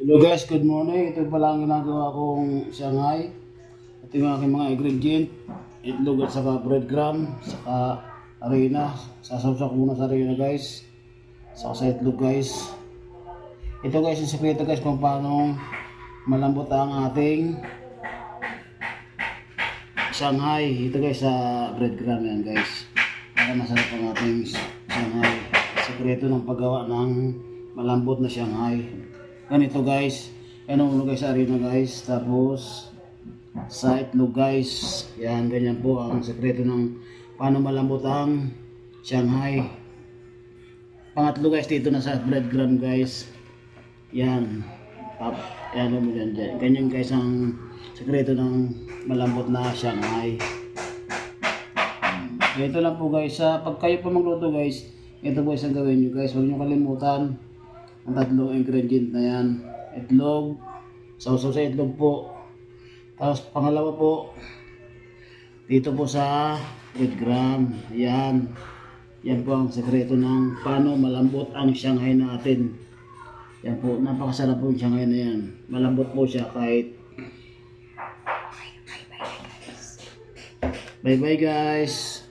Hello guys, good morning. Ito pala ang ginagawa kong Shanghai. Ito yung aking mga ingredient. Itlog at saka breadcrumb, saka harina. Sasawsak ko muna sa harina guys. Saka sa itlog guys. Ito guys, yung sekreto guys kung paano malambot ang ating Shanghai. Ito guys sa breadcrumb yan guys. Para masarap ang ating Shanghai. Sekreto ng paggawa ng malambot na Shanghai. Ganito guys, yan ang ulo guys sa harina guys, tapos sa itlog guys, yan ganyan po ang sekreto ng paano malambot ang Shanghai. Pangatlo guys, dito na sa breadcrumb guys, yan, yan mo dyan, ganyan guys ang sekreto ng malambot na Shanghai. Ito lang po guys, pag kayo po magluto guys, ito po isang gawin nyo guys, huwag nyo kalimutan ang tatlong ingredient na yan. Itlog, sausaw sa itlog po. Tapos pangalawa po, dito po sa breadcrumb. Yan. Yan po ang sekreto ng paano malambot ang Shanghai natin. Yan po, napakasarap po yung Shanghai na yan. Malambot po siya kahit. Bye bye guys.